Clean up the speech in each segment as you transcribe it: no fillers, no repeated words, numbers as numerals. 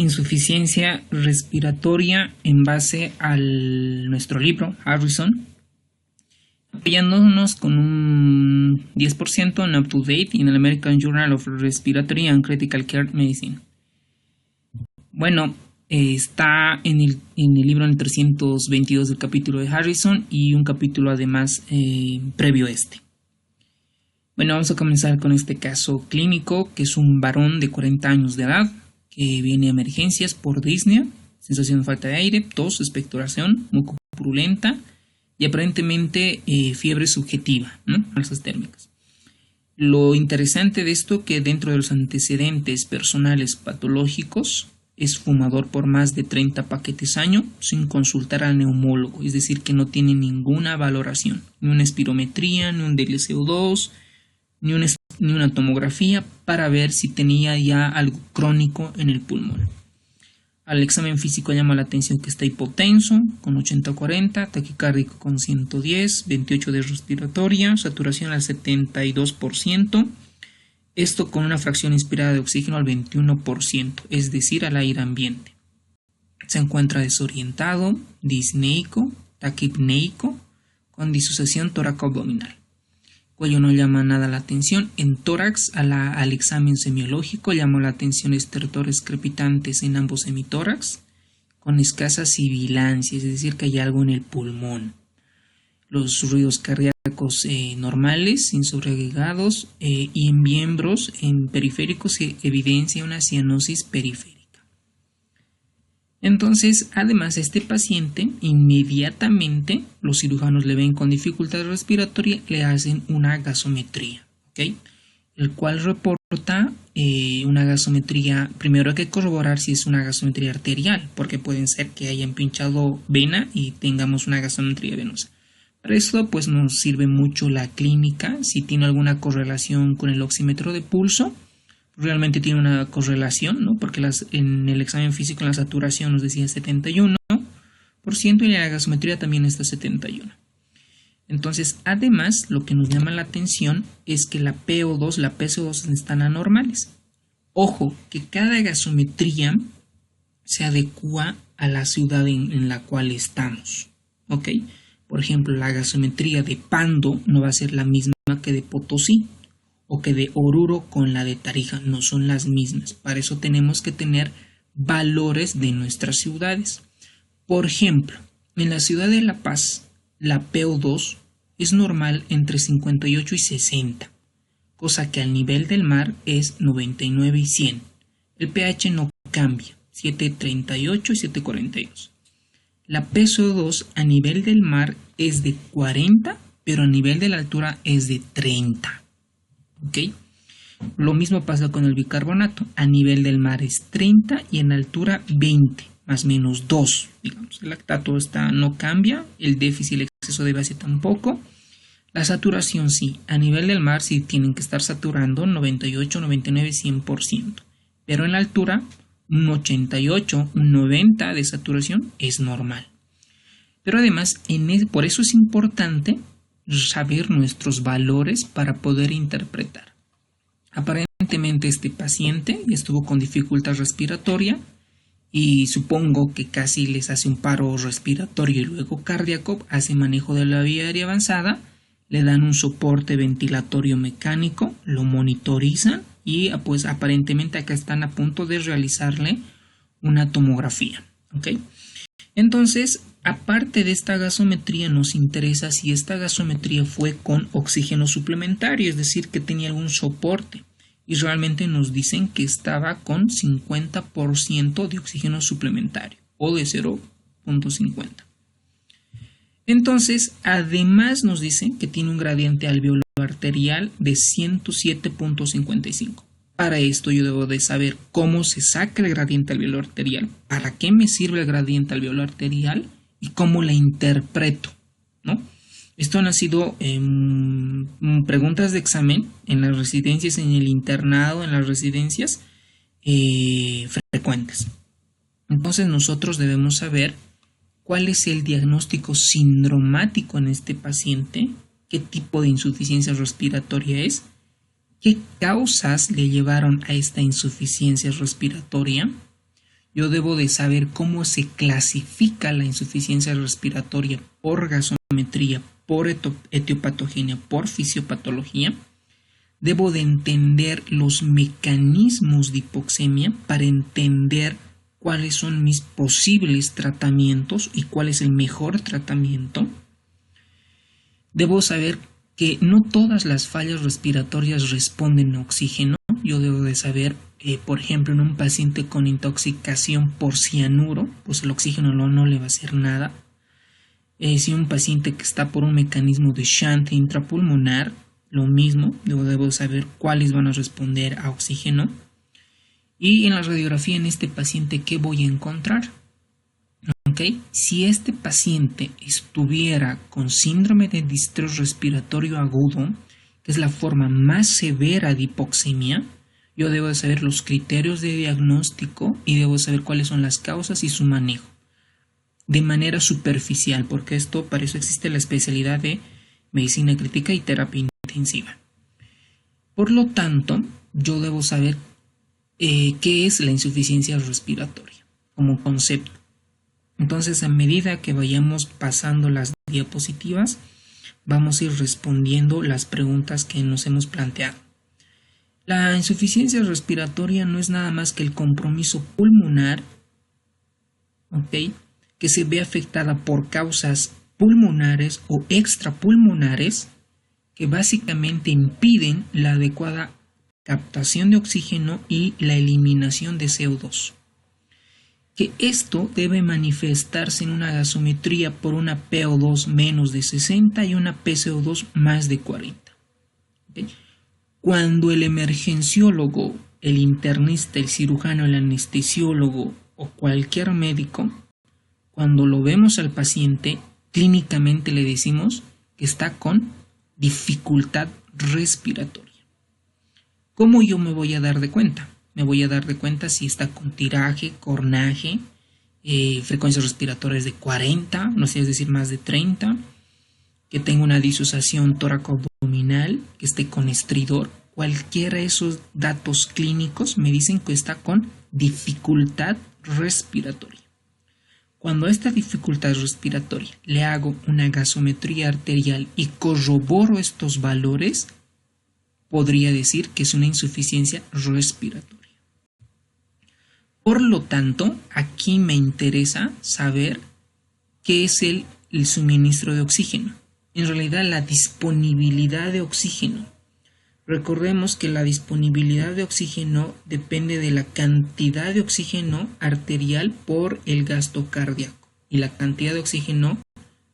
insuficiencia respiratoria en base a nuestro libro, Harrison, apoyándonos con un 10% en Up to Date y en el American Journal of Respiratory and Critical Care Medicine. Bueno, está en el libro en el 322 del capítulo de Harrison y un capítulo además previo a este. Bueno, vamos a comenzar con este caso clínico, que es un varón de 40 años de edad que viene a emergencias por disnea, sensación de falta de aire, tos, expectoración, mucopurulenta y aparentemente fiebre subjetiva, ¿no? Alzas térmicas. Lo interesante de esto que dentro de los antecedentes personales patológicos es fumador por más de 30 paquetes año sin consultar al neumólogo, es decir, que no tiene ninguna valoración, ni una espirometría, ni un DLCO2, ni una tomografía para ver si tenía ya algo crónico en el pulmón. Al examen físico llama la atención que está hipotenso con 80-40, taquicárdico con 110, 28 de respiratoria, saturación al 72%, esto con una fracción inspirada de oxígeno al 21%, es decir, al aire ambiente. Se encuentra desorientado, disneico, taquipneico, con disociación toracoabdominal. Cuello no llama nada la atención. En tórax, al examen semiológico, llamó la atención estertores crepitantes en ambos hemitórax, con escasa sibilancia, es decir, que hay algo en el pulmón. Los ruidos cardíacos normales, sin sobreagregados, y en miembros, en periféricos, se evidencia una cianosis periférica. Entonces, además, este paciente, inmediatamente los cirujanos le ven con dificultad respiratoria, le hacen una gasometría, ¿ok? El cual reporta una gasometría. Primero hay que corroborar si es una gasometría arterial, porque pueden ser que hayan pinchado vena y tengamos una gasometría venosa. Para esto, pues nos sirve mucho la clínica, si tiene alguna correlación con el oxímetro de pulso. Realmente tiene una correlación, ¿no? Porque en el examen físico la saturación nos decía 71% y en la gasometría también está 71%. Entonces, además, lo que nos llama la atención es que la PO2, la PCO2 están anormales. Ojo, que cada gasometría se adecua a la ciudad en la cual estamos, ¿ok? Por ejemplo, la gasometría de Pando no va a ser la misma que de Potosí, o que de Oruro con la de Tarija, no son las mismas. Para eso tenemos que tener valores de nuestras ciudades. Por ejemplo, en la ciudad de La Paz, la PO2 es normal entre 58 y 60, cosa que al nivel del mar es 99 y 100. El pH no cambia, 738 y 742. La PCO2 a nivel del mar es de 40, pero a nivel de la altura es de 30. ¿Ok? Lo mismo pasa con el bicarbonato. A nivel del mar es 30 y en altura 20, más o menos 2. Digamos, el lactato no cambia, el déficit y el exceso de base tampoco. La saturación sí, a nivel del mar sí tienen que estar saturando 98, 99, 100%. Pero en la altura, un 88, un 90 de saturación es normal. Pero además, por eso es importante saber nuestros valores para poder interpretar. Aparentemente este paciente estuvo con dificultad respiratoria y supongo que casi les hace un paro respiratorio y luego cardíaco, hace manejo de la vía aérea avanzada, le dan un soporte ventilatorio mecánico, lo monitorizan y pues aparentemente acá están a punto de realizarle una tomografía, ¿ok? Entonces, aparte de esta gasometría, nos interesa si esta gasometría fue con oxígeno suplementario, es decir, que tenía algún soporte. Y realmente nos dicen que estaba con 50% de oxígeno suplementario o de 0.50. Entonces, además nos dicen que tiene un gradiente alveolar arterial de 107.55. Para esto yo debo de saber cómo se saca el gradiente alveolar arterial, para qué me sirve el gradiente alveolar arterial y cómo la interpreto, ¿no? Esto han sido preguntas de examen en las residencias, en el internado, en las residencias frecuentes. Entonces nosotros debemos saber cuál es el diagnóstico sindromático en este paciente, qué tipo de insuficiencia respiratoria es, qué causas le llevaron a esta insuficiencia respiratoria. yo debo de saber cómo se clasifica la insuficiencia respiratoria por gasometría, por etiopatogenia, por fisiopatología. Debo de entender los mecanismos de hipoxemia para entender cuáles son mis posibles tratamientos y cuál es el mejor tratamiento. Debo saber que no todas las fallas respiratorias responden a oxígeno. Yo debo de saber que, por ejemplo, en un paciente con intoxicación por cianuro, pues el oxígeno no le va a hacer nada. Si un paciente que está por un mecanismo de shunt intrapulmonar, lo mismo, debo saber cuáles van a responder a oxígeno. Y en la radiografía en este paciente, ¿qué voy a encontrar? ¿Okay? Si este paciente estuviera con síndrome de distrés respiratorio agudo, que es la forma más severa de hipoxemia, yo debo de saber los criterios de diagnóstico y debo saber cuáles son las causas y su manejo. De manera superficial, porque para eso existe la especialidad de medicina crítica y terapia intensiva. Por lo tanto, yo debo saber qué es la insuficiencia respiratoria como concepto. Entonces, a medida que vayamos pasando las diapositivas, vamos a ir respondiendo las preguntas que nos hemos planteado. La insuficiencia respiratoria no es nada más que el compromiso pulmonar, ¿ok?, que se ve afectada por causas pulmonares o extrapulmonares que básicamente impiden la adecuada captación de oxígeno y la eliminación de CO2. Que esto debe manifestarse en una gasometría por una PO2 menos de 60 y una PCO2 más de 40. ¿Okay? Cuando el emergenciólogo, el internista, el cirujano, el anestesiólogo o cualquier médico, cuando lo vemos al paciente, clínicamente le decimos que está con dificultad respiratoria. ¿Cómo yo me voy a dar de cuenta? Me voy a dar de cuenta si está con tiraje, cornaje, frecuencias respiratorias de 40, no sé, es decir, más de 30, que tenga una disociación tóraco-abdominal, que esté con estridor. Cualquiera de esos datos clínicos me dicen que está con dificultad respiratoria. Cuando a esta dificultad respiratoria le hago una gasometría arterial y corroboro estos valores, podría decir que es una insuficiencia respiratoria. Por lo tanto, aquí me interesa saber qué es el suministro de oxígeno. En realidad, la disponibilidad de oxígeno. Recordemos que la disponibilidad de oxígeno depende de la cantidad de oxígeno arterial por el gasto cardíaco. Y la cantidad de oxígeno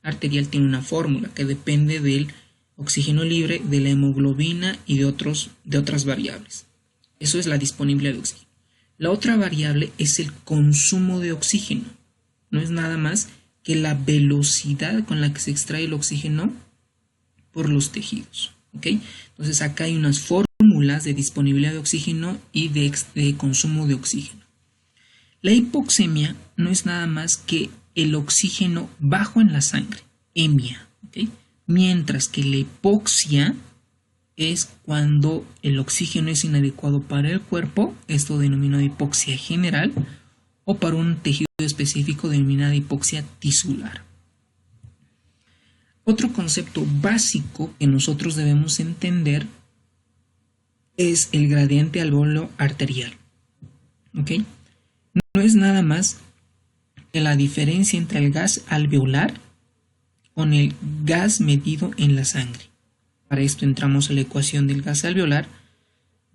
arterial tiene una fórmula que depende del oxígeno libre, de la hemoglobina y de otras variables. Eso es la disponibilidad de oxígeno. La otra variable es el consumo de oxígeno. No es nada más que la velocidad con la que se extrae el oxígeno por los tejidos. ¿Okay? Entonces acá hay unas fórmulas de disponibilidad de oxígeno y de consumo de oxígeno. La hipoxemia no es nada más que el oxígeno bajo en la sangre, hemia, ¿okay? Mientras que la hipoxia es cuando el oxígeno es inadecuado para el cuerpo, esto denominado hipoxia general, o para un tejido específico denominada hipoxia tisular. Otro concepto básico que nosotros debemos entender es el gradiente alveolo arterial. ¿Okay? No es nada más que la diferencia entre el gas alveolar con el gas medido en la sangre. Para esto entramos a la ecuación del gas alveolar,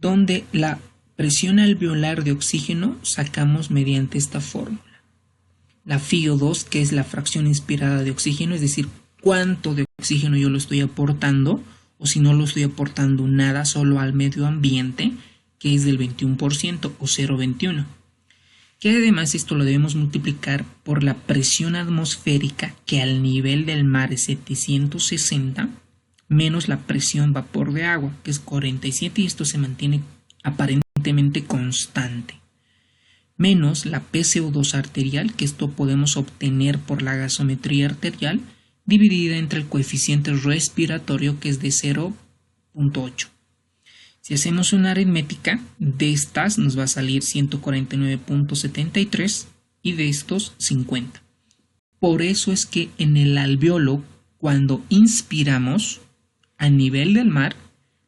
donde la presión alveolar de oxígeno sacamos mediante esta fórmula. La FiO2, que es la fracción inspirada de oxígeno, es decir, cuánto de oxígeno yo lo estoy aportando, o si no lo estoy aportando nada, solo al medio ambiente, que es del 21% o 0,21. Que además esto lo debemos multiplicar por la presión atmosférica, que al nivel del mar es 760, menos la presión vapor de agua, que es 47, y esto se mantiene aparentemente constante. Menos la PCO2 arterial, que esto podemos obtener por la gasometría arterial, dividida entre el coeficiente respiratorio, que es de 0,8. Si hacemos una aritmética, de estas nos va a salir 149.73 y de estos 50. Por eso es que en el alveolo, cuando inspiramos a nivel del mar,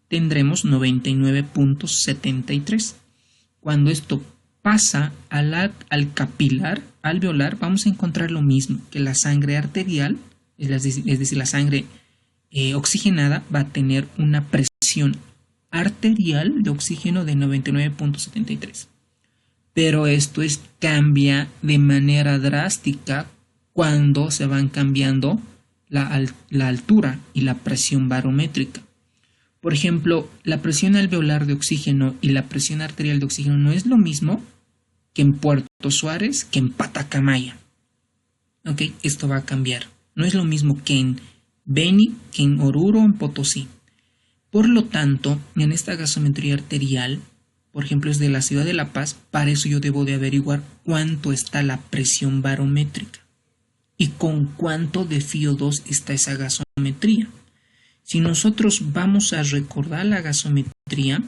tendremos 99.73. Cuando esto pasa al capilar alveolar, vamos a encontrar lo mismo, que la sangre arterial, es decir, la sangre oxigenada, va a tener una presión arterial de oxígeno de 99.73. Pero esto cambia de manera drástica cuando se van cambiando la altura y la presión barométrica. Por ejemplo, la presión alveolar de oxígeno y la presión arterial de oxígeno no es lo mismo que en Puerto Suárez que en Patacamaya. ¿Ok? Esto va a cambiar. No es lo mismo que en Beni, que en Oruro o en Potosí. Por lo tanto, en esta gasometría arterial, por ejemplo, es de la ciudad de La Paz, para eso yo debo de averiguar cuánto está la presión barométrica y con cuánto de FiO2 está esa gasometría. Si nosotros vamos a recordar la gasometría,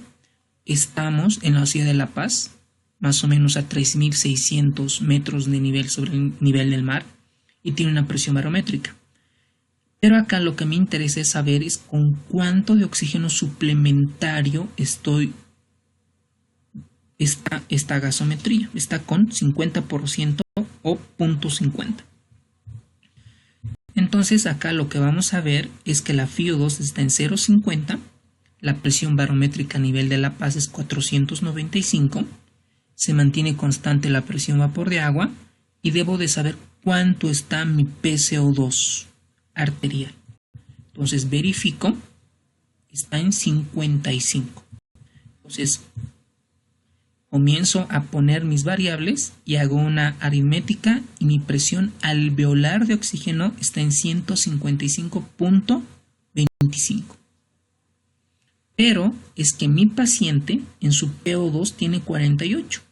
estamos en la ciudad de La Paz, más o menos a 3.600 metros de nivel sobre el nivel del mar, y tiene una presión barométrica. Pero acá lo que me interesa es saber es con cuánto de oxígeno suplementario esta gasometría. Está con 50% o 0.50. Entonces acá lo que vamos a ver es que la FiO2 está en 0.50, la presión barométrica a nivel de La Paz es 495, se mantiene constante la presión vapor de agua y debo de saber cuánto está mi PCO2 arterial. Entonces verifico, está en 55. Entonces comienzo a poner mis variables y hago una aritmética y mi presión alveolar de oxígeno está en 155.25. Pero es que mi paciente en su PO2 tiene 48.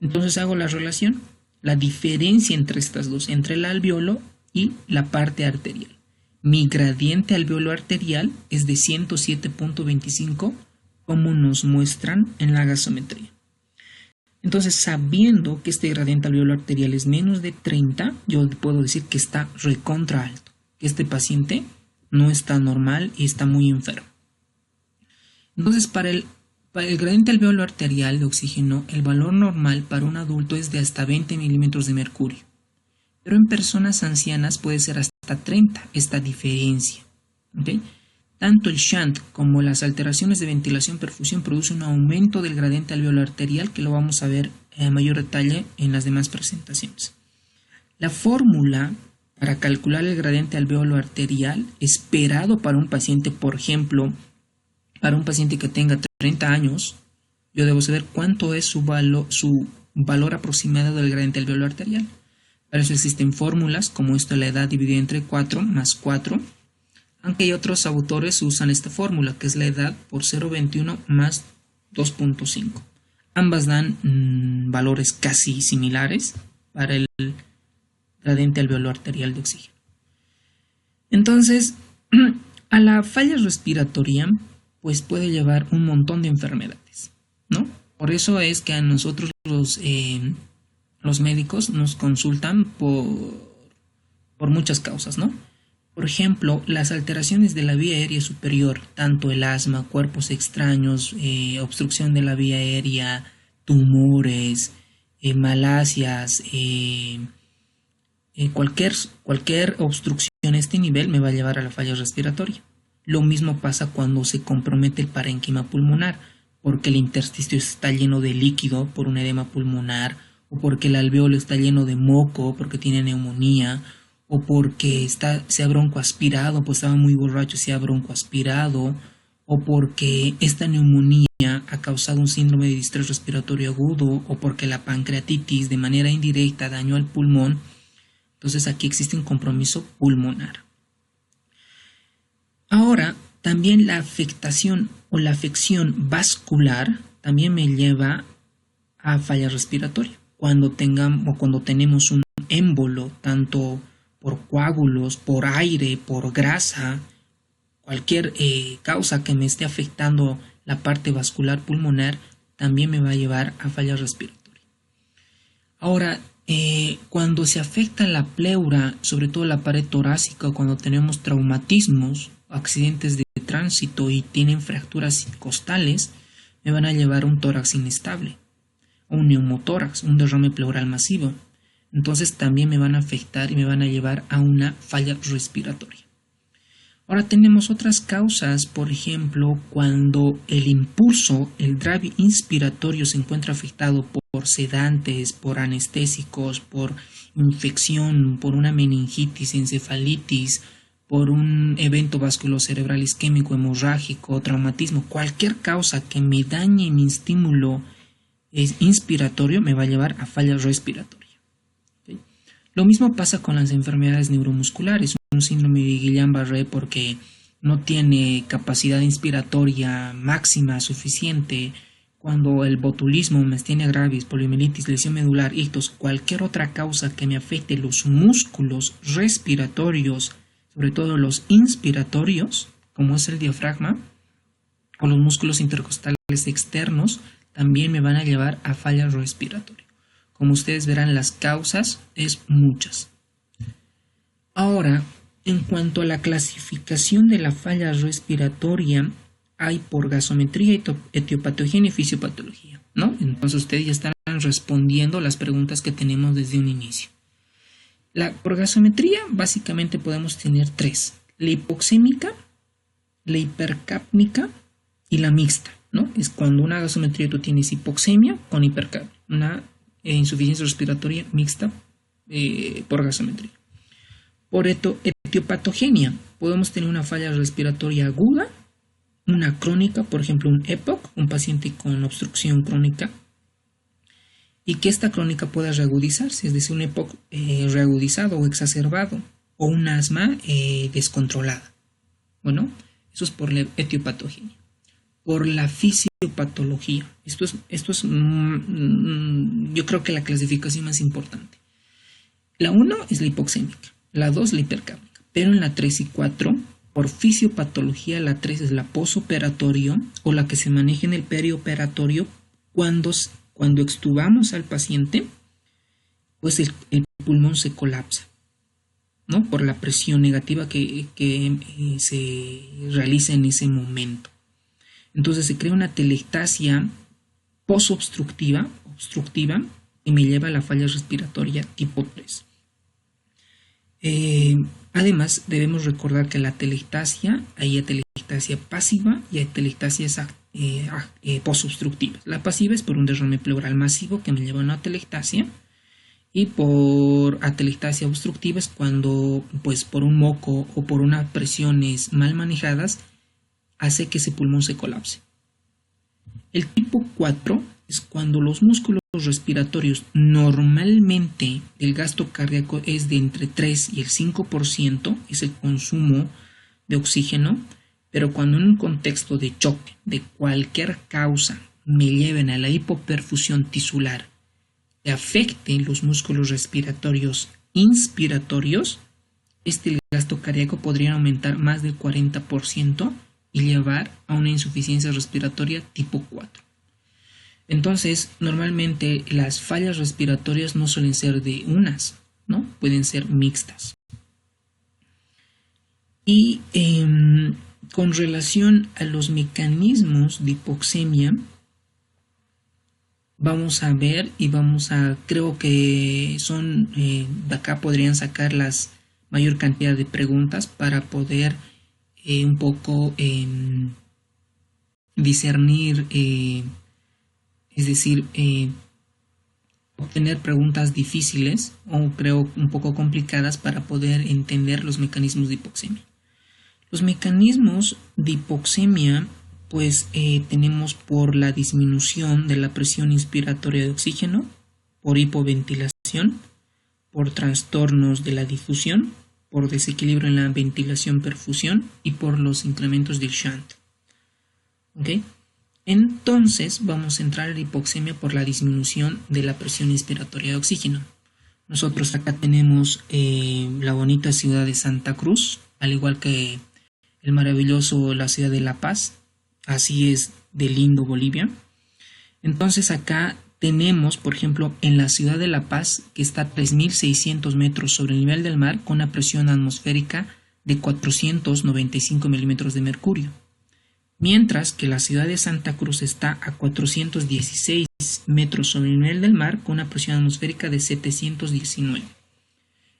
Entonces hago la relación, la diferencia entre estas dos, entre el alveolo y la parte arterial. Mi gradiente alveolo arterial es de 107.25, como nos muestran en la gasometría. Entonces, sabiendo que este gradiente alveolo arterial es menos de 30, yo puedo decir que está recontra alto, que este paciente no está normal y está muy enfermo. Entonces, para el gradiente alveolo arterial de oxígeno, el valor normal para un adulto es de hasta 20 milímetros de mercurio. Pero en personas ancianas puede ser hasta 30 esta diferencia. ¿Okay? Tanto el shunt como las alteraciones de ventilación-perfusión producen un aumento del gradiente alveolo arterial que lo vamos a ver a mayor detalle en las demás presentaciones. La fórmula para calcular el gradiente alveolo arterial esperado para un paciente, por ejemplo, para un paciente que tenga 30 años, yo debo saber cuánto es su valor aproximado del gradiente alveolo arterial. Para eso existen fórmulas como esto, la edad dividida entre 4 más 4. Aunque hay otros autores usan esta fórmula, que es la edad por 0,21 más 2,5. Ambas dan valores casi similares para el gradiente alveolo arterial de oxígeno. Entonces, a la falla respiratoria, pues puede llevar un montón de enfermedades, ¿no? Por eso es que a nosotros los médicos nos consultan por muchas causas, ¿no? Por ejemplo, las alteraciones de la vía aérea superior, tanto el asma, cuerpos extraños, obstrucción de la vía aérea, tumores, malasias, cualquier obstrucción a este nivel me va a llevar a la falla respiratoria. Lo mismo pasa cuando se compromete el parénquima pulmonar, porque el intersticio está lleno de líquido por un edema pulmonar, o porque el alveolo está lleno de moco, porque tiene neumonía, o porque se ha broncoaspirado, pues estaba muy borracho, se ha broncoaspirado, o porque esta neumonía ha causado un síndrome de distrés respiratorio agudo, o porque la pancreatitis de manera indirecta dañó al pulmón. Entonces aquí existe un compromiso pulmonar. Ahora, también la afectación o la afección vascular también me lleva a falla respiratoria. Cuando tenemos un émbolo, tanto por coágulos, por aire, por grasa, cualquier causa que me esté afectando la parte vascular pulmonar, también me va a llevar a falla respiratoria. Ahora, cuando se afecta la pleura, sobre todo la pared torácica, cuando tenemos traumatismos, accidentes de tránsito y tienen fracturas costales, me van a llevar a un tórax inestable, o un neumotórax, un derrame pleural masivo. Entonces también me van a afectar y me van a llevar a una falla respiratoria. Ahora tenemos otras causas, por ejemplo, cuando el impulso, el drive inspiratorio se encuentra afectado por sedantes, por anestésicos, por infección, por una meningitis, encefalitis, por un evento vasculocerebral isquémico, hemorrágico, traumatismo, cualquier causa que me dañe mi estímulo inspiratorio me va a llevar a falla respiratoria. ¿Okay? Lo mismo pasa con las enfermedades neuromusculares. Un síndrome de Guillain-Barré porque no tiene capacidad inspiratoria máxima suficiente, cuando el botulismo, miastenia gravis, poliomielitis, lesión medular, ictus, cualquier otra causa que me afecte los músculos respiratorios, sobre todo los inspiratorios, como es el diafragma, o los músculos intercostales externos, también me van a llevar a falla respiratoria. Como ustedes verán, las causas es muchas. Ahora, en cuanto a la clasificación de la falla respiratoria, hay por gasometría, etiopatogenia y fisiopatología, ¿no? Entonces ustedes ya estarán respondiendo las preguntas que tenemos desde un inicio. Por gasometría, básicamente podemos tener tres: la hipoxémica, la hipercápnica y la mixta, ¿no? Es cuando una gasometría tú tienes hipoxemia con hipercapnia, una insuficiencia respiratoria mixta por gasometría. Por etiopatogenia, podemos tener una falla respiratoria aguda, una crónica, por ejemplo un EPOC, un paciente con obstrucción crónica, y que esta crónica pueda reagudizarse, es decir, un EPOC reagudizado o exacerbado, o un asma descontrolada. Bueno, eso es por la etiopatogenia. Por la fisiopatología, esto es yo creo que la clasificación más importante. La 1 es la hipoxémica. La 2 la hipercápnica, pero en la 3 y 4, por fisiopatología, la 3 es la posoperatorio o la que se maneja en el perioperatorio cuando extubamos al paciente, pues el pulmón se colapsa, ¿no? Por la presión negativa que se realiza en ese momento. Entonces se crea una telectasia posobstructiva y me lleva a la falla respiratoria tipo 3. Además, debemos recordar que la telectasia, hay atelectasia pasiva y atelectasias posobstructivas. La pasiva es por un derrame pleural masivo que me lleva a una atelectasia, y por atelectasia obstructiva es cuando, pues, por un moco o por unas presiones mal manejadas, hace que ese pulmón se colapse. El tipo 4 es cuando los músculos respiratorios normalmente el gasto cardíaco es de entre 3 y el 5%, es el consumo de oxígeno, pero cuando en un contexto de choque de cualquier causa me lleven a la hipoperfusión tisular que afecte los músculos respiratorios inspiratorios, el gasto cardíaco podría aumentar más del 40% y llevar a una insuficiencia respiratoria tipo 4. Entonces, normalmente las fallas respiratorias no suelen ser de unas, ¿no? Pueden ser mixtas. Y con relación a los mecanismos de hipoxemia, vamos a ver y creo que son, de acá podrían sacar las mayor cantidad de preguntas para poder un poco discernir, es decir, obtener preguntas difíciles o creo un poco complicadas para poder entender los mecanismos de hipoxemia. Los mecanismos de hipoxemia, pues tenemos por la disminución de la presión inspiratoria de oxígeno, por hipoventilación, por trastornos de la difusión, por desequilibrio en la ventilación-perfusión y por los incrementos del shunt. ¿Okay? Entonces vamos a entrar a la hipoxemia por la disminución de la presión inspiratoria de oxígeno. Nosotros acá tenemos la bonita ciudad de Santa Cruz, al igual que el maravilloso la ciudad de La Paz. Así es de lindo Bolivia. Entonces acá tenemos, por ejemplo, en la ciudad de La Paz, que está a 3.600 metros sobre el nivel del mar, con una presión atmosférica de 495 milímetros de mercurio. Mientras que la ciudad de Santa Cruz está a 416 metros sobre el nivel del mar, con una presión atmosférica de 719.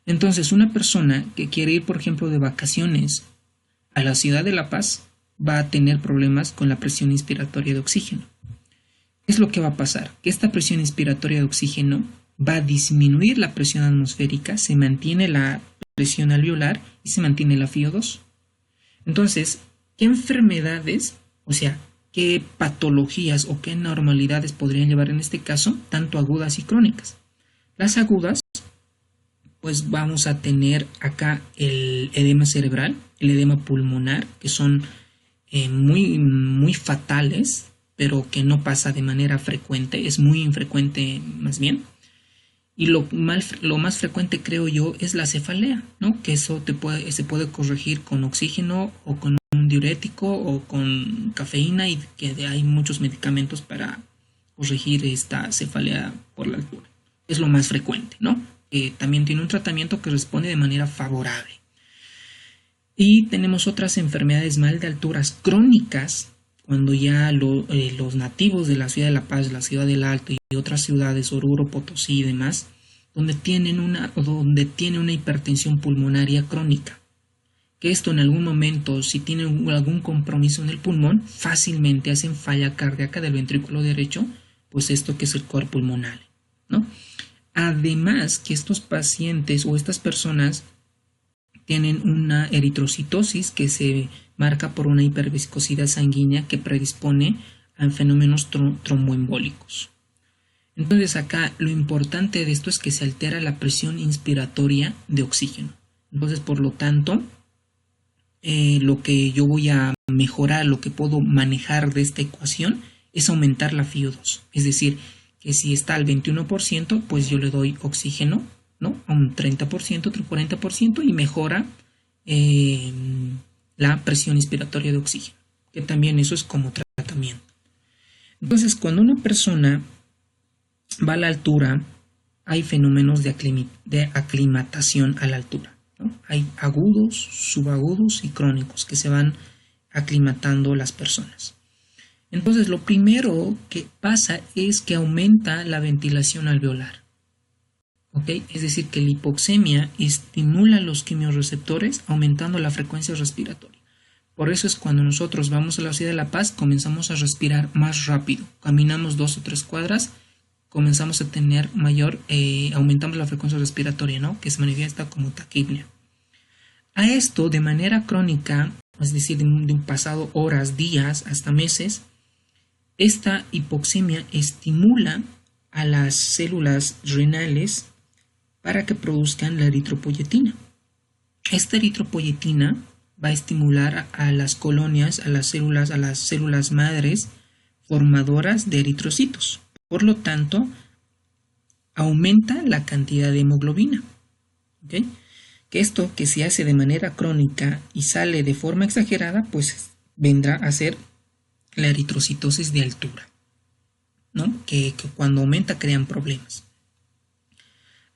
Entonces, una persona que quiere ir, por ejemplo, de vacaciones a la ciudad de La Paz, va a tener problemas con la presión inspiratoria de oxígeno. ¿Qué es lo que va a pasar? Que esta presión inspiratoria de oxígeno va a disminuir la presión atmosférica, se mantiene la presión alveolar y se mantiene la FiO2. Entonces, ¿qué enfermedades, o sea, qué patologías o qué anormalidades podrían llevar en este caso, tanto agudas y crónicas? Las agudas, pues vamos a tener acá el edema cerebral, el edema pulmonar, que son muy fatales, pero que no pasa de manera frecuente, es muy infrecuente más bien. Y lo más frecuente, creo yo, es la cefalea, ¿no? Que eso se puede corregir con oxígeno o con un diurético o con cafeína, y que hay muchos medicamentos para corregir esta cefalea por la altura. Es lo más frecuente, ¿no? También tiene un tratamiento que responde de manera favorable. Y tenemos otras enfermedades mal de alturas crónicas, cuando ya los nativos de la ciudad de La Paz, la ciudad del Alto y otras ciudades, Oruro, Potosí y demás, donde tienen una hipertensión pulmonaria crónica. Que esto en algún momento, si tienen algún compromiso en el pulmón, fácilmente hacen falla cardíaca del ventrículo derecho, pues esto que es el cor pulmonar, ¿no? Además que estos pacientes o estas personas tienen una eritrocitosis que se marca por una hiperviscosidad sanguínea que predispone a fenómenos tromboembólicos. Entonces acá lo importante de esto es que se altera la presión inspiratoria de oxígeno. Entonces, por lo tanto, lo que yo voy a mejorar, lo que puedo manejar de esta ecuación es aumentar la FiO2. Es decir, que si está al 21%, pues yo le doy oxígeno, ¿no? A un 30%, otro 40%, y mejora la presión inspiratoria de oxígeno, que también eso es como tratamiento. Entonces, cuando una persona va a la altura, hay fenómenos de aclimatación a la altura, ¿no? Hay agudos, subagudos y crónicos que se van aclimatando las personas. Entonces, lo primero que pasa es que aumenta la ventilación alveolar. ¿Okay? Es decir, que la hipoxemia estimula los quimiorreceptores aumentando la frecuencia respiratoria. Por eso es cuando nosotros vamos a la ciudad de La Paz, comenzamos a respirar más rápido. Caminamos 2 o 3 cuadras, comenzamos a tener aumentamos la frecuencia respiratoria, ¿no? Que se manifiesta como taquipnea. A esto, de manera crónica, es decir, de un pasado horas, días, hasta meses, esta hipoxemia estimula a las células renales para que produzcan la eritropoyetina. Esta eritropoyetina va a estimular a las colonias, a las células madres formadoras de eritrocitos. Por lo tanto, aumenta la cantidad de hemoglobina. ¿Okay? Que esto, que se hace de manera crónica y sale de forma exagerada, pues vendrá a ser la eritrocitosis de altura, ¿no? Que cuando aumenta crean problemas.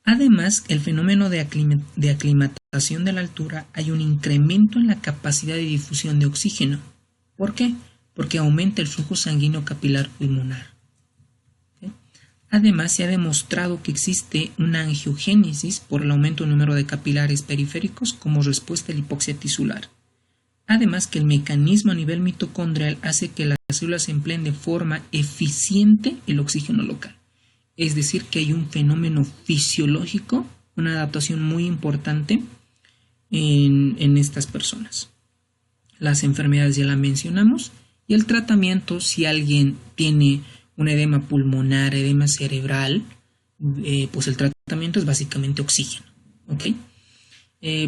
Además, el fenómeno de aclimatación de la altura, hay un incremento en la capacidad de difusión de oxígeno. ¿Por qué? Porque aumenta el flujo sanguíneo capilar pulmonar. ¿Okay? Además, se ha demostrado que existe una angiogénesis por el aumento del número de capilares periféricos como respuesta a la hipoxia tisular. Además, que el mecanismo a nivel mitocondrial hace que las células empleen de forma eficiente el oxígeno local. Es decir, que hay un fenómeno fisiológico, una adaptación muy importante en estas personas. Las enfermedades ya las mencionamos, y el tratamiento, si alguien tiene un edema pulmonar, edema cerebral, pues el tratamiento es básicamente oxígeno. ¿Okay?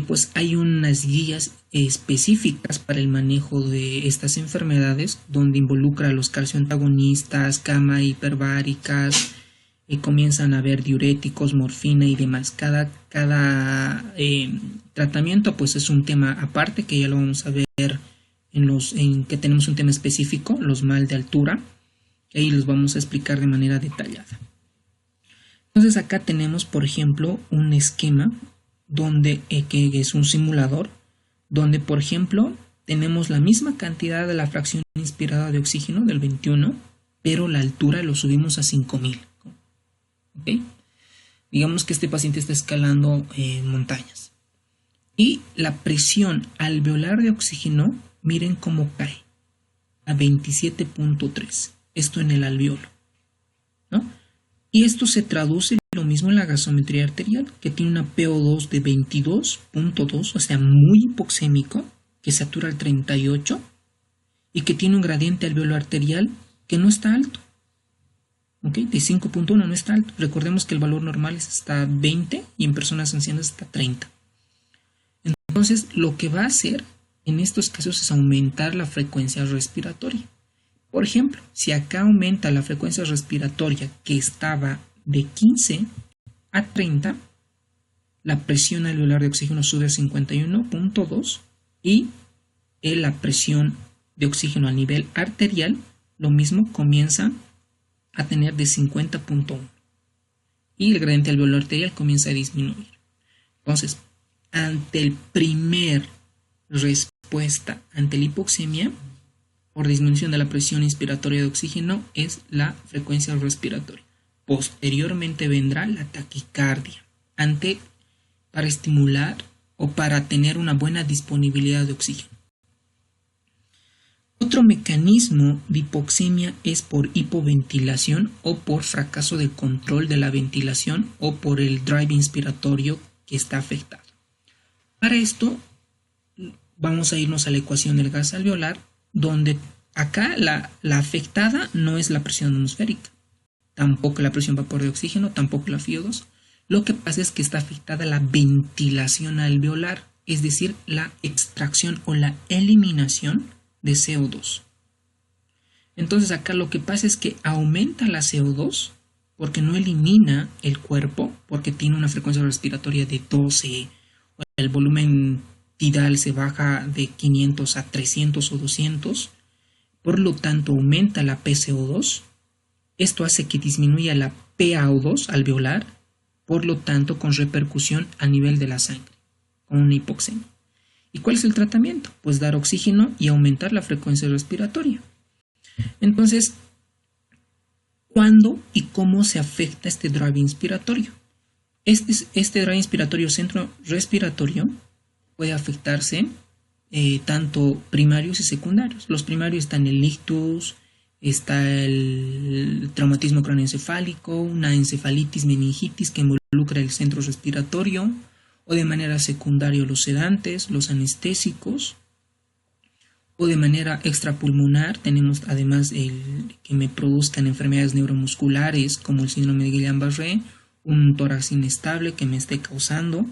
Pues hay unas guías específicas para el manejo de estas enfermedades, donde involucra a los calcioantagonistas, cama hiperbáricas, comienzan a haber diuréticos, morfina y demás. Cada tratamiento pues es un tema aparte que ya lo vamos a ver en que tenemos un tema específico, los mal de altura, y ahí los vamos a explicar de manera detallada. Entonces acá tenemos, por ejemplo, un esquema donde que es un simulador, donde, por ejemplo, tenemos la misma cantidad de la fracción inspirada de oxígeno del 21, pero la altura lo subimos a 5000. ¿Okay? Digamos que este paciente está escalando montañas. Y la presión alveolar de oxígeno, miren cómo cae, a 27.3. Esto en el alveolo, ¿no? Y esto se traduce lo mismo en la gasometría arterial, que tiene una PO2 de 22.2, o sea, muy hipoxémico, que satura al 38, y que tiene un gradiente alveolar arterial que no está alto. ¿Okay? De 5.1 no está alto. Recordemos que el valor normal es hasta 20 y en personas ancianas hasta 30. Entonces, lo que va a hacer en estos casos es aumentar la frecuencia respiratoria. Por ejemplo, si acá aumenta la frecuencia respiratoria que estaba de 15 a 30, la presión alveolar de oxígeno sube a 51.2 y la presión de oxígeno a nivel arterial, lo mismo, comienza a tener de 50.1 y el gradiente alveolar arterial comienza a disminuir. Entonces, ante el primer respuesta ante la hipoxemia por disminución de la presión inspiratoria de oxígeno es la frecuencia respiratoria. Posteriormente vendrá la taquicardia para estimular o para tener una buena disponibilidad de oxígeno. Otro mecanismo de hipoxemia es por hipoventilación o por fracaso de control de la ventilación o por el drive inspiratorio que está afectado. Para esto vamos a irnos a la ecuación del gas alveolar, donde acá la afectada no es la presión atmosférica, tampoco la presión vapor de oxígeno, tampoco la FiO2. Lo que pasa es que está afectada la ventilación alveolar, es decir, la extracción o la eliminación de CO2. Entonces acá lo que pasa es que aumenta la CO2 porque no elimina el cuerpo, porque tiene una frecuencia respiratoria de 12, el volumen tidal se baja de 500 a 300 o 200, por lo tanto aumenta la PCO2. Esto hace que disminuya la PaO2 alveolar, por lo tanto con repercusión a nivel de la sangre, con una hipoxemia. ¿Y cuál es el tratamiento? Pues dar oxígeno y aumentar la frecuencia respiratoria. Entonces, ¿cuándo y cómo se afecta este drive inspiratorio? Este drive inspiratorio centro respiratorio puede afectarse tanto primarios y secundarios. Los primarios están el ictus, está el traumatismo craneoencefálico, una encefalitis meningitis que involucra el centro respiratorio, o de manera secundaria los sedantes, los anestésicos, o de manera extrapulmonar tenemos además el que me produzcan enfermedades neuromusculares como el síndrome de Guillain-Barré, un tórax inestable que me esté causando,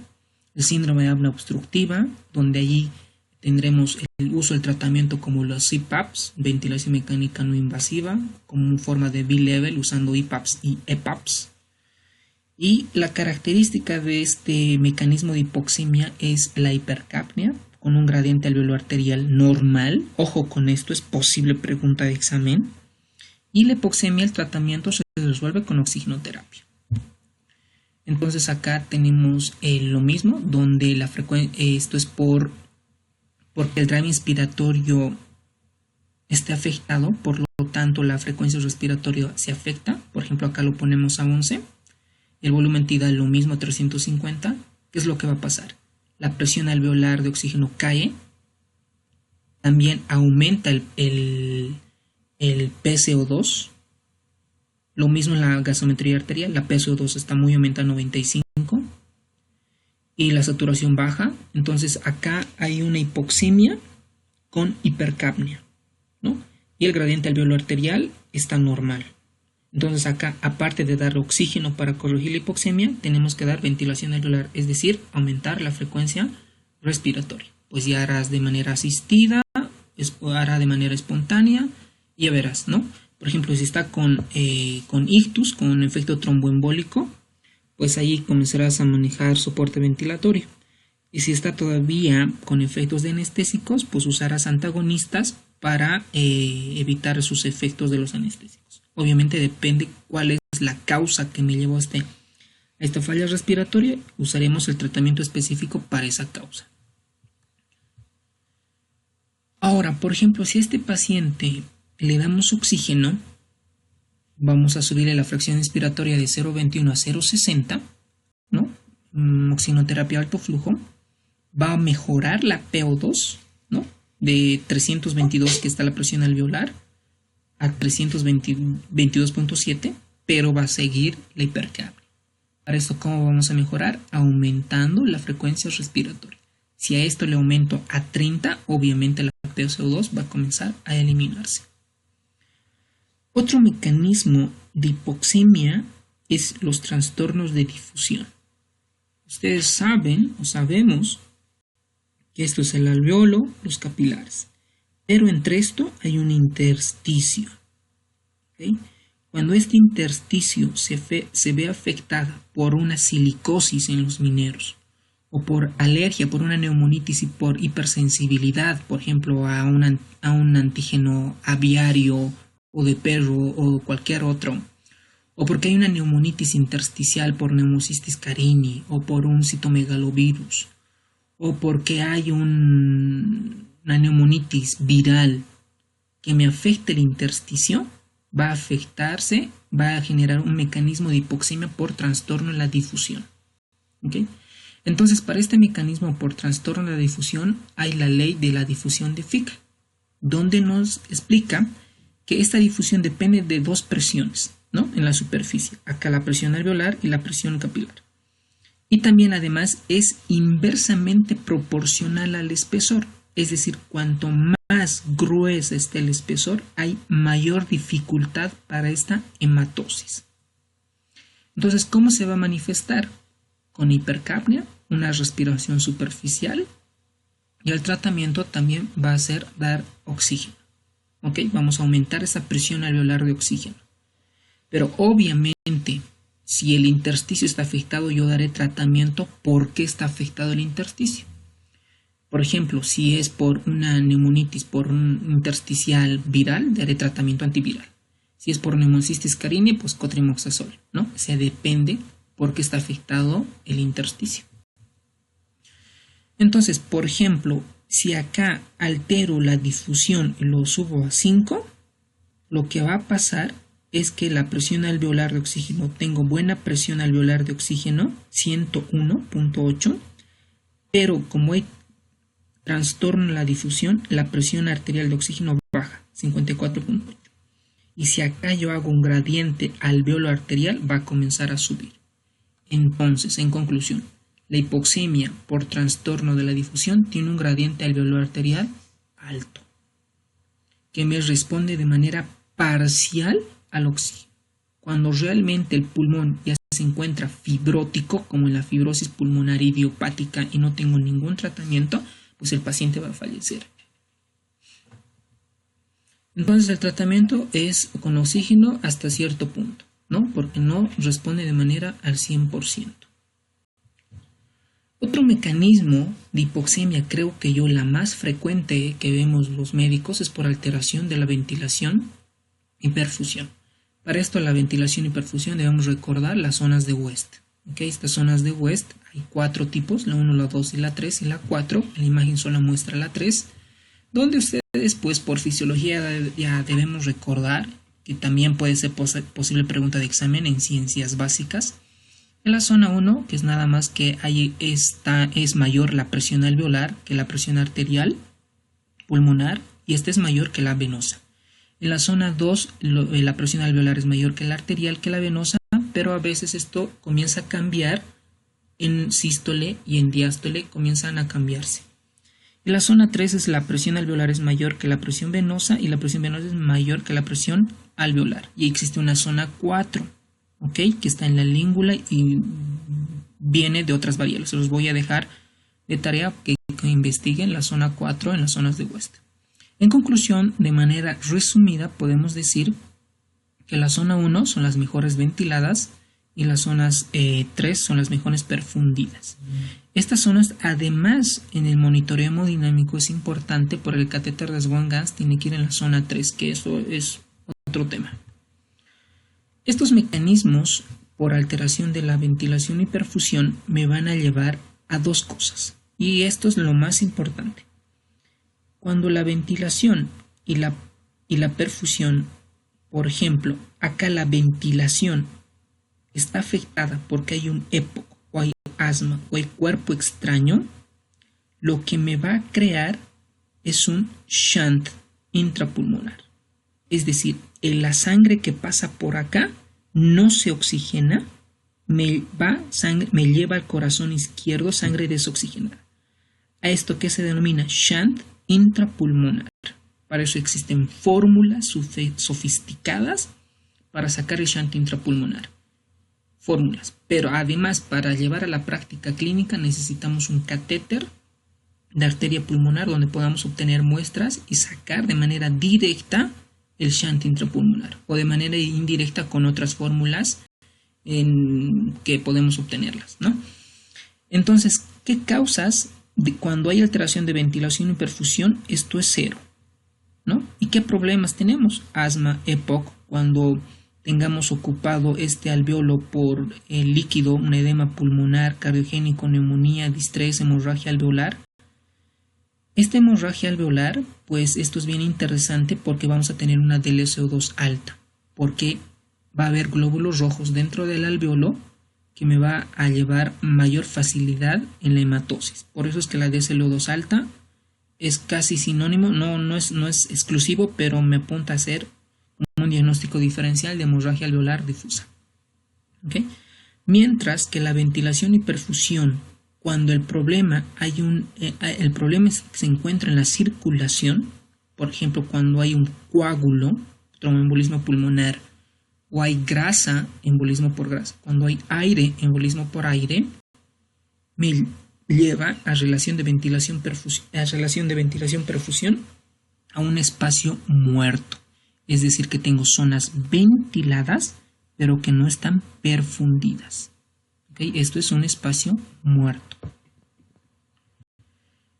el síndrome de apnea obstructiva, donde allí tendremos el uso del tratamiento como los CPAPs, ventilación mecánica no invasiva, como forma de B-level usando IPAPs y EPAPs. Y la característica de este mecanismo de hipoxemia es la hipercapnia, con un gradiente alveolar arterial normal. Ojo con esto, es posible pregunta de examen. Y la hipoxemia, el tratamiento se resuelve con oxigenoterapia. Entonces acá tenemos lo mismo, donde la esto es porque el drive inspiratorio esté afectado, por lo tanto la frecuencia respiratoria se afecta. Por ejemplo, acá lo ponemos a 11. El volumen tidal lo mismo, 350. ¿Qué es lo que va a pasar? La presión alveolar de oxígeno cae. También aumenta el PCO2. Lo mismo en la gasometría arterial. La PCO2 está muy aumentada a 95. Y la saturación baja. Entonces acá hay una hipoxemia con hipercapnia, ¿no? Y el gradiente alveolar arterial está normal. Entonces acá, aparte de dar oxígeno para corregir la hipoxemia, tenemos que dar ventilación alveolar, es decir, aumentar la frecuencia respiratoria. Pues ya harás de manera asistida, hará de manera espontánea, y ya verás, ¿no? Por ejemplo, si está con ictus, con efecto tromboembólico, pues ahí comenzarás a manejar soporte ventilatorio. Y si está todavía con efectos de anestésicos, pues usarás antagonistas para evitar sus efectos de los anestésicos. Obviamente depende cuál es la causa que me llevó a esta falla respiratoria, usaremos el tratamiento específico para esa causa. Ahora, por ejemplo, si a este paciente le damos oxígeno, vamos a subirle la fracción inspiratoria de 0,21 a 0,60, ¿no? Oxigenoterapia alto flujo, va a mejorar la PO2, ¿no? De 322, que está la presión alveolar, a 322.7, pero va a seguir la hipercapnia. Para esto, ¿cómo vamos a mejorar? Aumentando la frecuencia respiratoria. Si a esto le aumento a 30, obviamente la PaCO2 va a comenzar a eliminarse. Otro mecanismo de hipoxemia es los trastornos de difusión. Ustedes saben o sabemos que esto es el alveolo, los capilares. Pero entre esto hay un intersticio. ¿Okay? Cuando este intersticio se ve afectada por una silicosis en los mineros, o por alergia, por una neumonitis y por hipersensibilidad, por ejemplo, a un antígeno aviario o de perro o cualquier otro, o porque hay una neumonitis intersticial por Pneumocystis carini o por un citomegalovirus, o porque hay una neumonitis viral que me afecte el intersticio, va a generar un mecanismo de hipoxemia por trastorno en la difusión. ¿Okay? Entonces, para este mecanismo por trastorno en la difusión hay la ley de la difusión de Fick, donde nos explica que esta difusión depende de dos presiones, ¿no? En la superficie, acá la presión alveolar y la presión capilar. Y también además es inversamente proporcional al espesor, es decir, cuanto más gruesa esté el espesor, hay mayor dificultad para esta hematosis. Entonces, ¿cómo se va a manifestar? Con hipercapnia, una respiración superficial, y el tratamiento también va a ser dar oxígeno. ¿Ok? Vamos a aumentar esa presión alveolar de oxígeno. Pero obviamente, si el intersticio está afectado, yo daré tratamiento porque está afectado el intersticio. Por ejemplo, si es por una neumonitis, por un intersticial viral, daré tratamiento antiviral. Si es por Pneumocystis carini, pues cotrimoxazol, ¿no? O sea, depende porque está afectado el intersticio. Entonces, por ejemplo, si acá altero la difusión y lo subo a 5, lo que va a pasar es que la presión alveolar de oxígeno, tengo buena presión alveolar de oxígeno, 101.8, pero como hay trastorno en la difusión, la presión arterial de oxígeno baja, 54.8. Y si acá yo hago un gradiente alveolo arterial, va a comenzar a subir. Entonces, en conclusión, la hipoxemia por trastorno de la difusión tiene un gradiente alveolo arterial alto, que me responde de manera parcial al oxígeno. Cuando realmente el pulmón ya se encuentra fibrótico, como en la fibrosis pulmonar idiopática, y no tengo ningún tratamiento, pues el paciente va a fallecer. Entonces el tratamiento es con oxígeno hasta cierto punto, ¿no? Porque no responde de manera al 100%. Otro mecanismo de hipoxemia, creo que la más frecuente que vemos los médicos, es por alteración de la ventilación y perfusión. Para esto, la ventilación y perfusión debemos recordar las zonas de West. ¿Okay? Estas zonas de West hay 4 tipos, la 1, la 2 y la 3 y la 4. En la imagen solo muestra la 3, donde ustedes, pues por fisiología ya debemos recordar que también puede ser posible pregunta de examen en ciencias básicas. En la zona 1, que es nada más que ahí es mayor la presión alveolar que la presión arterial pulmonar, y esta es mayor que la venosa. En la zona 2, la presión alveolar es mayor que la arterial que la venosa, pero a veces esto comienza a cambiar en sístole y en diástole, comienzan a cambiarse. En la zona 3 es la presión alveolar es mayor que la presión venosa y la presión venosa es mayor que la presión alveolar. Y existe una zona 4, ¿okay? Que está en la língula y viene de otras variables. Se los voy a dejar de tarea que investiguen la zona 4 en las zonas de West. En conclusión, de manera resumida, podemos decir que la zona 1 son las mejores ventiladas, y las zonas 3 son las mejores perfundidas. Estas zonas, además, en el monitoreo hemodinámico es importante por el catéter de Swan-Ganz tiene que ir en la zona 3, que eso es otro tema. Estos mecanismos, por alteración de la ventilación y perfusión, me van a llevar a dos cosas. Y esto es lo más importante. Cuando la ventilación y la perfusión, por ejemplo, acá la ventilación está afectada porque hay un EPOC o hay asma o hay cuerpo extraño, lo que me va a crear es un shunt intrapulmonar. Es decir, la sangre que pasa por acá no se oxigena, me lleva al corazón izquierdo sangre desoxigenada. A esto que se denomina shunt intrapulmonar. Para eso existen fórmulas sofisticadas para sacar el shunt intrapulmonar. Fórmulas. Pero además, para llevar a la práctica clínica necesitamos un catéter de arteria pulmonar donde podamos obtener muestras y sacar de manera directa el shunt intrapulmonar o de manera indirecta con otras fórmulas que podemos obtenerlas, ¿no? Entonces, ¿qué causas cuando hay alteración de ventilación y perfusión? Esto es cero, ¿no? ¿Y qué problemas tenemos? Asma, EPOC, cuando tengamos ocupado este alveolo por el líquido, un edema pulmonar, cardiogénico, neumonía, distrés, hemorragia alveolar. Esta hemorragia alveolar, pues esto es bien interesante porque vamos a tener una DLCO2 alta, porque va a haber glóbulos rojos dentro del alveolo que me va a llevar mayor facilidad en la hematosis. Por eso es que la DLCO2 alta es casi sinónimo, no es exclusivo, pero me apunta a ser un diagnóstico diferencial de hemorragia alveolar difusa. ¿Okay? Mientras que la ventilación y perfusión, cuando el problema se encuentra en la circulación, por ejemplo, cuando hay un coágulo, tromboembolismo pulmonar, o hay grasa, embolismo por grasa, cuando hay aire, embolismo por aire, me lleva a relación de ventilación-perfusión a un espacio muerto. Es decir, que tengo zonas ventiladas, pero que no están perfundidas. ¿Okay? Esto es un espacio muerto.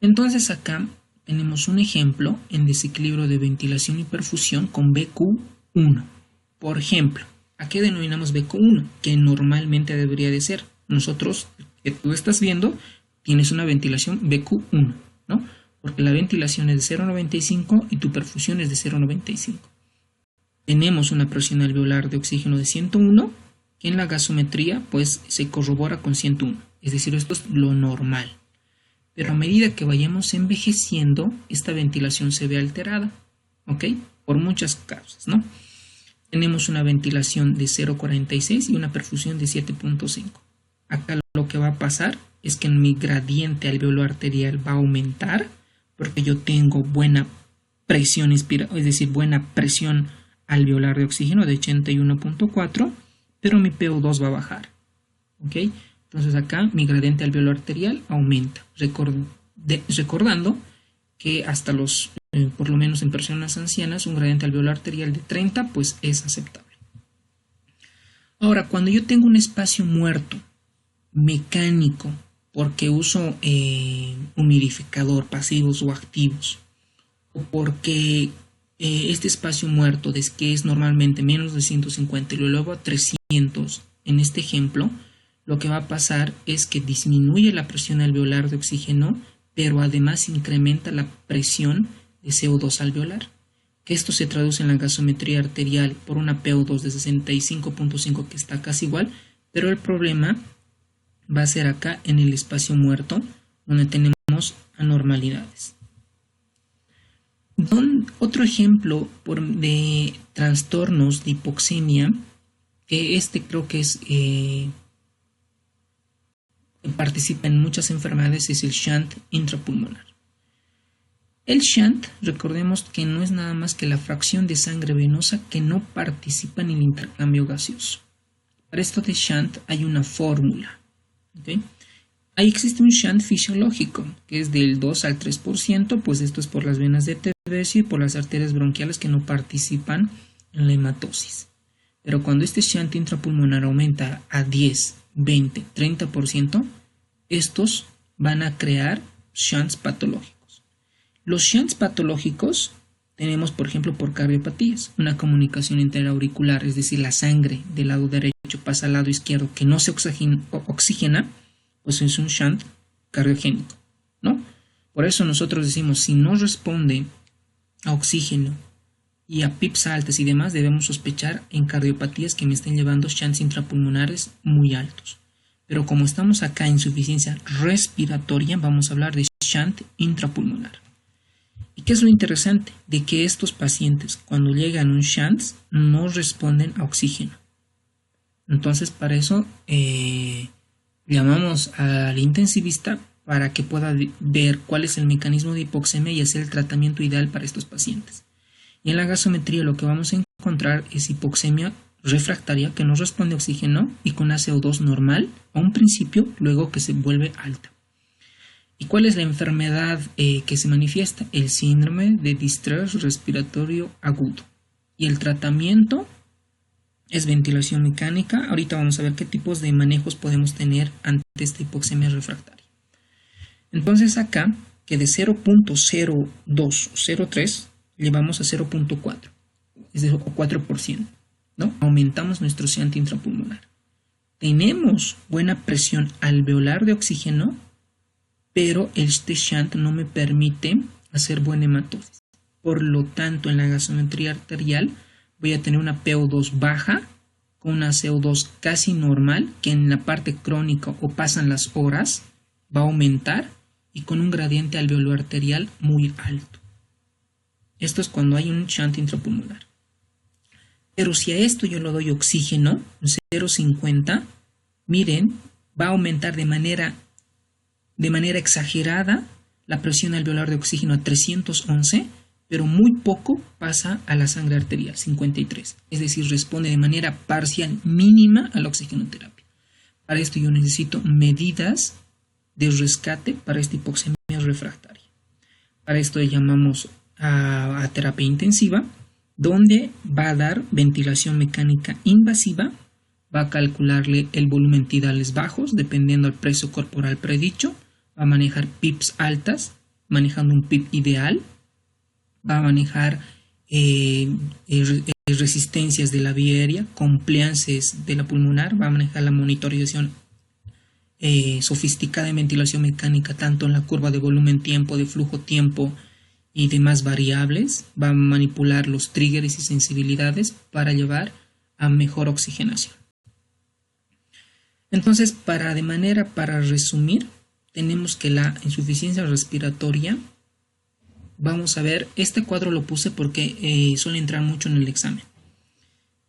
Entonces acá tenemos un ejemplo en desequilibrio de ventilación y perfusión con BQ1. Por ejemplo, ¿a qué denominamos BQ1? Que normalmente debería de ser. Nosotros, que tú estás viendo, tienes una ventilación BQ1, ¿no? Porque la ventilación es de 0,95 y tu perfusión es de 0,95. Tenemos una presión alveolar de oxígeno de 101, que en la gasometría pues se corrobora con 101. Es decir, esto es lo normal. Pero a medida que vayamos envejeciendo, esta ventilación se ve alterada, ¿ok? Por muchas causas, ¿no? Tenemos una ventilación de 0,46 y una perfusión de 7,5. Acá lo que va a pasar es que mi gradiente alveolo arterial va a aumentar porque yo tengo buena presión es decir, buena presión alveolar de oxígeno de 81,4, pero mi PO2 va a bajar. ¿Ok? Entonces acá mi gradiente alveolo arterial aumenta. Recordando que hasta por lo menos en personas ancianas, un gradiente alveolo arterial de 30 pues es aceptable. Ahora, cuando yo tengo un espacio muerto, mecánico, porque uso humidificador, pasivos o activos, o porque este espacio muerto, que es normalmente menos de 150 y lo elevo a 300, en este ejemplo, lo que va a pasar es que disminuye la presión alveolar de oxígeno, pero además incrementa la presión de CO2 alveolar, que esto se traduce en la gasometría arterial por una PO2 de 65,5 que está casi igual, pero el problema va a ser acá en el espacio muerto, donde tenemos anormalidades. Otro ejemplo de trastornos de hipoxemia, que creo que es participa en muchas enfermedades, es el shunt intrapulmonar. El shunt, recordemos que no es nada más que la fracción de sangre venosa que no participa en el intercambio gaseoso. Para esto de shunt hay una fórmula. ¿Okay? Ahí existe un shunt fisiológico, que es del 2 al 3%, pues esto es por las venas de Tevesio y por las arterias bronquiales que no participan en la hematosis. Pero cuando este shunt intrapulmonar aumenta a 10, 20, 30%, estos van a crear shunts patológicos. Los shunts patológicos tenemos, por ejemplo, por cardiopatías, una comunicación interauricular, es decir, la sangre del lado derecho pasa al lado izquierdo que no se oxigena, pues es un shunt cardiogénico, ¿no? Por eso nosotros decimos, si no responde a oxígeno y a PIPs altas y demás, debemos sospechar en cardiopatías que me estén llevando shunts intrapulmonares muy altos. Pero como estamos acá en insuficiencia respiratoria, vamos a hablar de shunt intrapulmonar. ¿Y qué es lo interesante? De que estos pacientes, cuando llegan a un shunt, no responden a oxígeno. Entonces, para eso llamamos al intensivista para que pueda ver cuál es el mecanismo de hipoxemia y hacer el tratamiento ideal para estos pacientes. Y en la gasometría lo que vamos a encontrar es hipoxemia refractaria que no responde a oxígeno y con ACO2 normal a un principio, luego que se vuelve alta. ¿Y cuál es la enfermedad que se manifiesta? El síndrome de distrés respiratorio agudo. Y el tratamiento es ventilación mecánica. Ahorita vamos a ver qué tipos de manejos podemos tener ante esta hipoxemia refractaria. Entonces acá, que de 0.02 o 0.3 llevamos a 0.4, es decir, 4%, ¿no? Aumentamos nuestro shunt intrapulmonar. Tenemos buena presión alveolar de oxígeno, pero este shunt no me permite hacer buena hematosis. Por lo tanto, en la gasometría arterial voy a tener una PO2 baja con una CO2 casi normal, que en la parte crónica o pasan las horas va a aumentar y con un gradiente alveolar arterial muy alto. Esto es cuando hay un shunt intrapulmonar. Pero si a esto yo le doy oxígeno, 0.50, miren, va a aumentar de manera exagerada la presión alveolar de oxígeno a 311, pero muy poco pasa a la sangre arterial, 53. Es decir, responde de manera parcial mínima a la oxigenoterapia. Para esto yo necesito medidas de rescate para esta hipoxemia refractaria. Para esto llamamos a terapia intensiva, donde va a dar ventilación mecánica invasiva, va a calcularle el volumen tidales bajos dependiendo del peso corporal predicho, va a manejar PIPs altas, manejando un PIP ideal, va a manejar resistencias de la vía aérea, compliances de la pulmonar, va a manejar la monitorización sofisticada en ventilación mecánica, tanto en la curva de volumen tiempo, de flujo tiempo y demás variables, va a manipular los triggers y sensibilidades para llevar a mejor oxigenación. Entonces, para resumir, tenemos que la insuficiencia respiratoria, vamos a ver, este cuadro lo puse porque suele entrar mucho en el examen.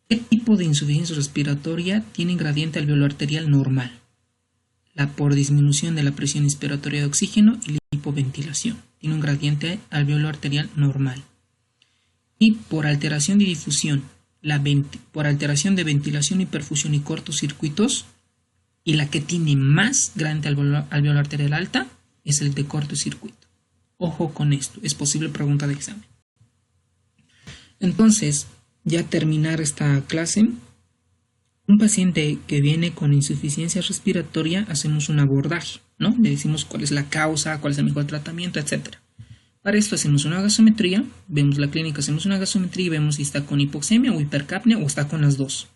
¿Qué tipo de insuficiencia respiratoria tiene gradiente alveolar arterial normal? La por disminución de la presión inspiratoria de oxígeno y la hipoventilación. Tiene un gradiente alveolar arterial normal. Y por alteración de difusión, por alteración de ventilación y perfusión y cortocircuitos, y la que tiene más gradiente alveolar arterial alta es el de cortocircuito. Ojo con esto, es posible pregunta de examen. Entonces, ya terminar esta clase, un paciente que viene con insuficiencia respiratoria, hacemos un abordaje, ¿no? Le decimos cuál es la causa, cuál es el mejor tratamiento, etc. Para esto hacemos una gasometría, vemos la clínica, hacemos una gasometría y vemos si está con hipoxemia o hipercapnia o está con las dos.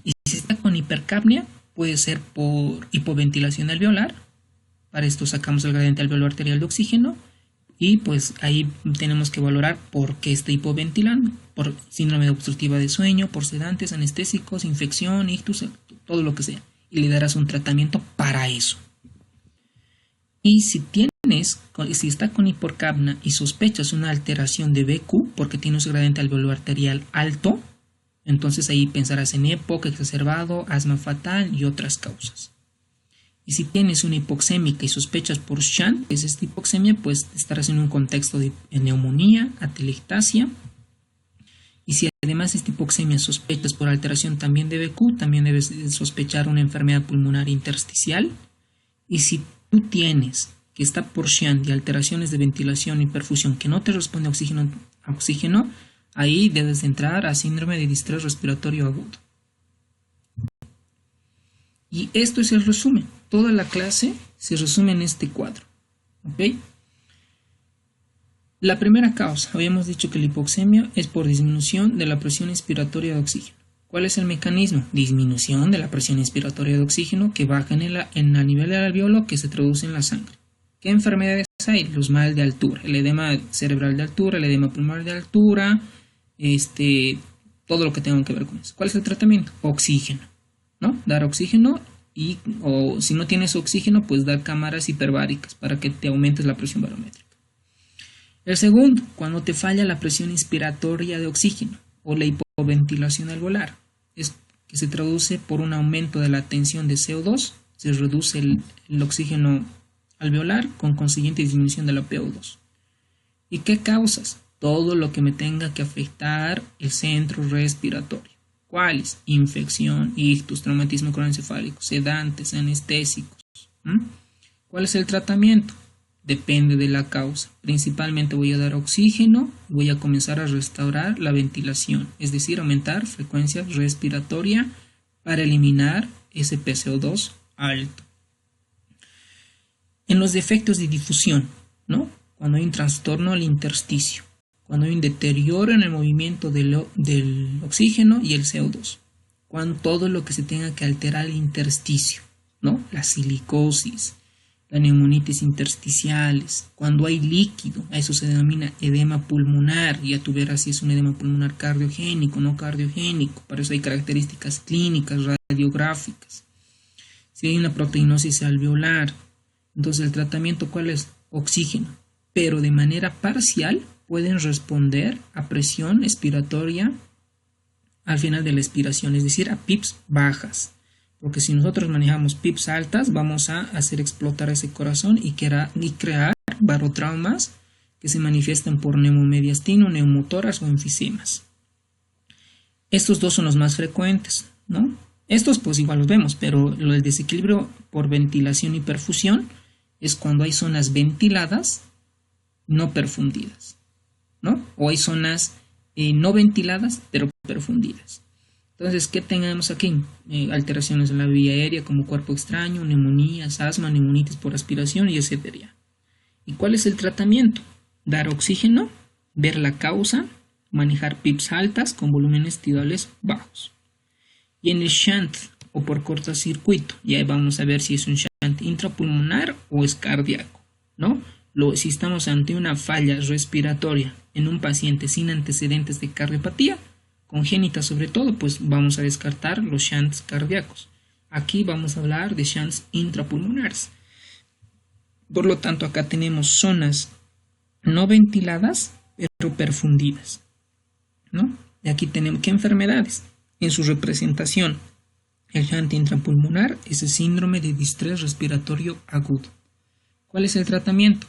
Y si está con hipercapnia, puede ser por hipoventilación alveolar. Para esto sacamos el gradiente alveolar arterial de oxígeno y pues ahí tenemos que valorar por qué está hipoventilando, por síndrome obstructiva de sueño, por sedantes, anestésicos, infección, ictus, todo lo que sea. Y le darás un tratamiento para eso. Y si está con hipercapnia y sospechas una alteración de BQ porque tienes un gradiente alveolar arterial alto, entonces ahí pensarás en EPOC exacerbado, asma fatal y otras causas. Y si tienes una hipoxémica y sospechas por shunt, que es esta hipoxemia, pues estarás en un contexto de neumonía, atelectasia. Y si además de esta hipoxemia sospechas por alteración también de BQ, también debes sospechar una enfermedad pulmonar intersticial. Y si tú tienes que está por shunt y alteraciones de ventilación y perfusión que no te responde a oxígeno, Ahí debes entrar a síndrome de distrés respiratorio agudo. Y esto es el resumen. Toda la clase se resume en este cuadro. ¿Ok? La primera causa, habíamos dicho que la hipoxemia es por disminución de la presión inspiratoria de oxígeno. ¿Cuál es el mecanismo? Disminución de la presión inspiratoria de oxígeno que baja en el nivel del alveolo que se traduce en la sangre. ¿Qué enfermedades hay? Los mal de altura, el edema cerebral de altura, el edema pulmonar de altura, todo lo que tenga que ver con eso. ¿Cuál es el tratamiento? Oxígeno, ¿no? Dar oxígeno o si no tienes oxígeno, pues dar cámaras hiperbáricas para que te aumentes la presión barométrica. El segundo, cuando te falla la presión inspiratoria de oxígeno o la hipoventilación alveolar, es que se traduce por un aumento de la tensión de CO2, se reduce el oxígeno alveolar con consiguiente disminución de la PO2. ¿Y qué causas? Todo lo que me tenga que afectar el centro respiratorio. ¿Cuáles? Infección, ictus, traumatismo craneoencefálico, sedantes, anestésicos. ¿Cuál es el tratamiento? Depende de la causa. Principalmente voy a dar oxígeno, voy a comenzar a restaurar la ventilación, es decir, aumentar frecuencia respiratoria para eliminar ese PCO2 alto. En los defectos de difusión, ¿no? Cuando hay un trastorno al intersticio, cuando hay un deterioro en el movimiento del oxígeno y el CO2, cuando todo lo que se tenga que alterar el intersticio, ¿no? La silicosis, la neumonitis intersticiales, cuando hay líquido, a eso se denomina edema pulmonar, ya tú verás si es un edema pulmonar cardiogénico o no cardiogénico, para eso hay características clínicas, radiográficas. Si hay una proteinosis alveolar, entonces el tratamiento ¿cuál es? Oxígeno, pero de manera parcial pueden responder a presión expiratoria al final de la expiración, es decir, a PIPs bajas. Porque si nosotros manejamos PIPs altas, vamos a hacer explotar ese corazón y crear barotraumas que se manifiestan por neumomediastino, neumotoras o enfisemas. Estos dos son los más frecuentes, ¿no? Estos pues igual los vemos, pero el desequilibrio por ventilación y perfusión es cuando hay zonas ventiladas no perfundidas, ¿no? O hay zonas no ventiladas pero perfundidas. Entonces, ¿qué tenemos aquí? Alteraciones en la vía aérea como cuerpo extraño, neumonías, asma, neumonitis por aspiración y etc. ¿Y cuál es el tratamiento? Dar oxígeno, ver la causa, manejar PIPs altas con volúmenes tidales bajos. Y en el shunt o por cortocircuito, ya vamos a ver si es un shunt intrapulmonar o es cardíaco, ¿no? Si estamos ante una falla respiratoria en un paciente sin antecedentes de cardiopatía, congénita sobre todo, pues vamos a descartar los shunts cardíacos. Aquí vamos a hablar de shunts intrapulmonares. Por lo tanto, acá tenemos zonas no ventiladas, pero perfundidas, ¿no? Y aquí tenemos ¿qué enfermedades? En su representación, el shunt intrapulmonar es el síndrome de distrés respiratorio agudo. ¿Cuál es el tratamiento?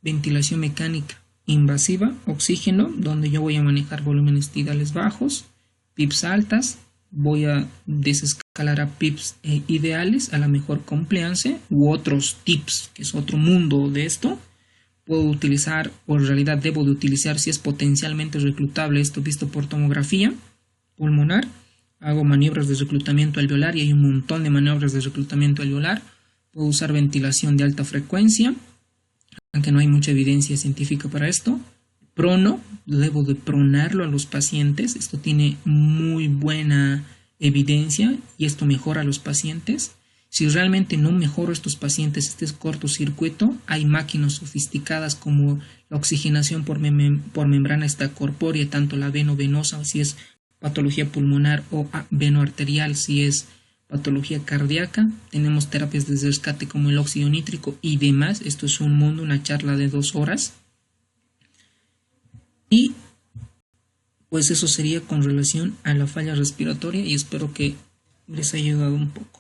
Ventilación mecánica invasiva, oxígeno, donde yo voy a manejar volúmenes tidales bajos, PIPs altas, voy a desescalar a PIPs ideales a la mejor compliance u otros tips, que es otro mundo de esto. Puedo utilizar, o en realidad debo de utilizar si es potencialmente reclutable, esto visto por tomografía pulmonar. Hago maniobras de reclutamiento alveolar y hay un montón de maniobras de reclutamiento alveolar. Puedo usar ventilación de alta frecuencia, aunque no hay mucha evidencia científica para esto. Prono, debo de pronarlo a los pacientes. Esto tiene muy buena evidencia y esto mejora a los pacientes. Si realmente no mejoro a estos pacientes, este es cortocircuito, hay máquinas sofisticadas como la oxigenación por membrana extracorpórea, tanto la veno-venosa si es patología pulmonar o veno-arterial si es patología cardíaca. Tenemos terapias de rescate como el óxido nítrico y demás. Esto es un mundo, una charla de 2 horas. Y pues eso sería con relación a la falla respiratoria y espero que les haya ayudado un poco.